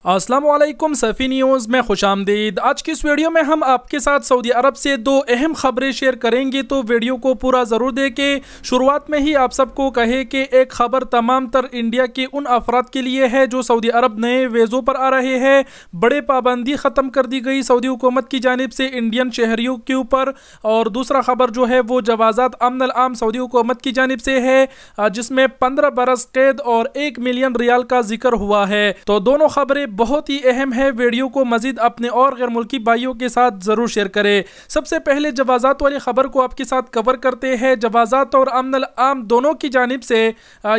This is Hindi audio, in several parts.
अस्सलाम वालेकुम सफ़ी न्यूज़ में खुशामदीद। आज की इस वीडियो में हम आपके साथ सऊदी अरब से दो अहम खबरें शेयर करेंगे, तो वीडियो को पूरा ज़रूर देखें। शुरुआत में ही आप सबको कहे कि एक ख़बर तमाम तर इंडिया के उन अफराद के लिए है जो सऊदी अरब नए वीज़ों पर आ रहे हैं। बड़े पाबंदी ख़त्म कर दी गई सऊदी हुकूमत की जानिब से इंडियन शहरियों के ऊपर। और दूसरा ख़बर जो है वो जवाज़ात अमन आम सऊदी हुकूमत की जानिब से है, जिसमें 15 बरस कैद और 1 मिलियन रियाल का जिक्र हुआ है। तो दोनों खबरें बहुत ही अहम है। वीडियो को मजीद अपने और गैर मुल्की भाइयों के साथ ज़रूर शेयर करें। सबसे पहले जवाज़ात वाली ख़बर को आपके साथ कवर करते हैं। जवाज़ात और अमन आम दोनों की जानिब से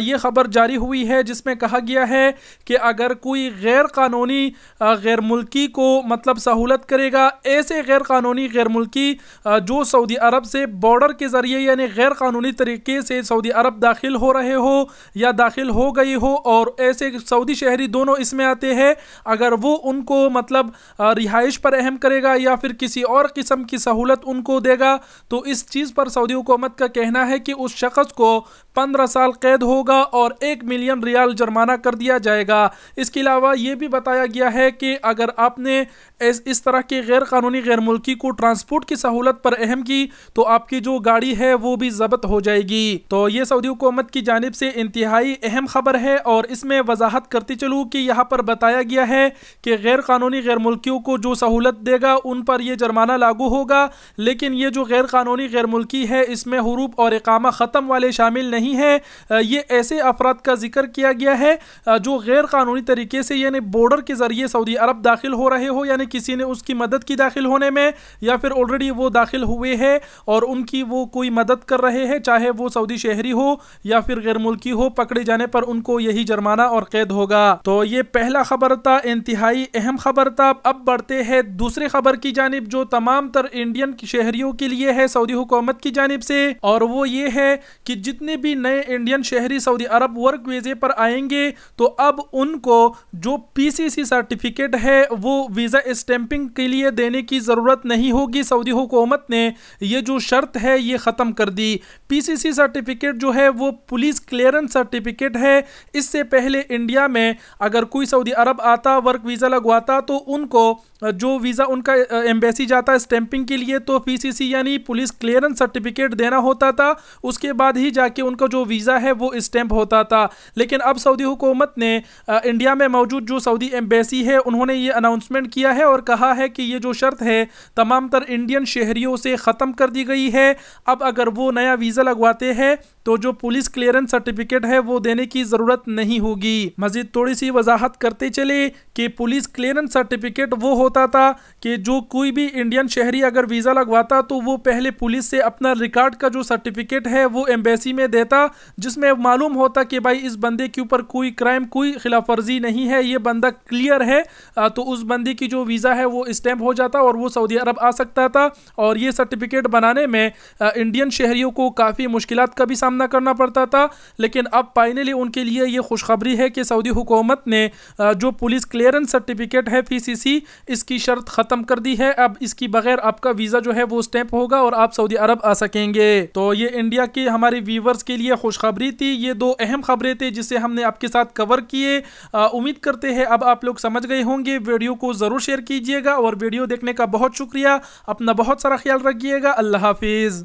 ये ख़बर जारी हुई है, जिसमें कहा गया है कि अगर कोई गैर कानूनी गैर मुल्की को मतलब सहूलत करेगा, ऐसे गैर कानूनी गैर मुल्की जो सऊदी अरब से बॉर्डर के ज़रिए यानी गैर कानूनी तरीके से सऊदी अरब दाखिल हो रहे हो या दाखिल हो गई हो, और ऐसे सऊदी शहरी दोनों इसमें आते हैं, अगर वो उनको मतलब रिहाइश पर अहम करेगा या फिर किसी और किस्म की सहूलत उनको देगा, तो इस चीज़ पर सऊदी हुकूमत का कहना है कि उस शख्स को 15 साल कैद होगा और 1 मिलियन रियाल जुर्माना कर दिया जाएगा। इसके अलावा ये भी बताया गया है कि अगर आपने इस तरह के गैर कानूनी गैर मुल्की को ट्रांसपोर्ट की सहूलत पर अहम की, तो आपकी जो गाड़ी है वो भी जब्त हो जाएगी। तो ये सऊदी हुकूमत की जानिब से इंतहाई अहम खबर है, और इसमें वजाहत करती चलूँ कि यहाँ पर बताया गया है कि गैर कानूनी गैर मुल्कियों को जो सहूलत देगा उन पर यह जुर्माना लागू होगा, लेकिन ये जो गैर कानूनी गैर मुल्की है इसमें हुरूफ और इकामा ख़त्म वाले शामिल नहीं है। ये ऐसे अफराद का जिक्र किया गया है जो गैर कानूनी तरीके से यानी बॉर्डर के ज़रिए सऊदी अरब दाखिल हो रहे हो, यानी किसी ने उसकी मदद की दाखिल होने में, या फिर ऑलरेडी वो दाखिल हुए हैं और उनकी वो कोई मदद कर रहे हैं, चाहे वो सऊदी शहरी हो या फिर गैर मुल्की हो। पकड़े जाने पर उनको यही जुर्माना और कैद होगा। तो ये पहला खबर था, इंतहाई अहम खबर था। अब बढ़ते हैं दूसरी खबर की जानिब, जो तमाम तर इंडियन शहरियों के लिए है सऊदी हुकूमत की जानिब से, और वो ये है कि जितने भी नए इंडियन शहरी सऊदी अरब वर्क वीज़े पर आएंगे, तो अब उनको जो पीसीसी सर्टिफिकेट है वो वीज़ा स्टैंपिंग के लिए देने की ज़रूरत नहीं होगी। सऊदी हुकूमत ने ये जो शर्त है ये ख़त्म कर दी। पीसीसी सर्टिफिकेट जो है वो पुलिस क्लियरेंस सर्टिफिकेट है। इससे पहले इंडिया में अगर कोई सऊदी अरब आता, वर्क वीज़ा लगवाता, तो उनको जो वीज़ा उनका एम्बेसी जाता है स्टैंपिंग के लिए, तो पीसीसी यानी पुलिस क्लियरेंस सर्टिफिकेट देना होता था। उसके बाद ही जाके उनका जो वीज़ा है वो स्टैंप होता था। लेकिन अब सऊदी हुकूमत ने इंडिया में मौजूद जो सऊदी एम्बेसी है उन्होंने ये अनाउंसमेंट किया है और कहा है कि ये जो शर्त है तमाम तर इंडियन शहरियों से ख़त्म कर दी गई है। अब अगर वो नया वीज़ा लगवाते हैं तो जो पुलिस क्लियरेंस सर्टिफिकेट है वो देने की ज़रूरत नहीं होगी। मज़ीद थोड़ी सी वजाहत करते चले कि पुलिस क्लियरेंस सर्टिफिकेट वो होता था कि जो कोई भी इंडियन शहरी अगर वीज़ा लगवाता तो वो पहले पुलिस से अपना रिकॉर्ड का जो सर्टिफिकेट है वो एम्बेसी में देता, जिसमें मालूम होता कि भाई इस बंदे के ऊपर कोई क्राइम, कोई खिलाफ वर्जी नहीं है, ये बंदा क्लियर है। तो उस बंदे की जो वीज़ा है वो स्टैंप हो जाता और वो सऊदी अरब आ सकता था। और ये सर्टिफिकेट बनाने में इंडियन शहरियों को काफ़ी मुश्किलात का भी सामना करना पड़ता था। लेकिन अब फाइनली उनके लिए ये खुशखबरी है कि सऊदी हुकूमत ने जो पुलिस क्लियरेंस सर्टिफिकेट है पीसीसी, इसकी शर्त ख़त्म कर दी है। अब इसकी बगैर आपका वीज़ा जो है वो स्टैंप होगा और आप सऊदी अरब आ सकेंगे। तो ये इंडिया के हमारे व्यूवर्स के लिए खुशखबरी थी। ये दो अहम खबरें थी जिसे हमने आपके साथ कवर किए। उम्मीद करते हैं अब आप लोग समझ गए होंगे। वीडियो को ज़रूर शेयर कीजिएगा और वीडियो देखने का बहुत शुक्रिया। अपना बहुत सारा ख्याल रखिएगा। अल्लाह हाफिज़।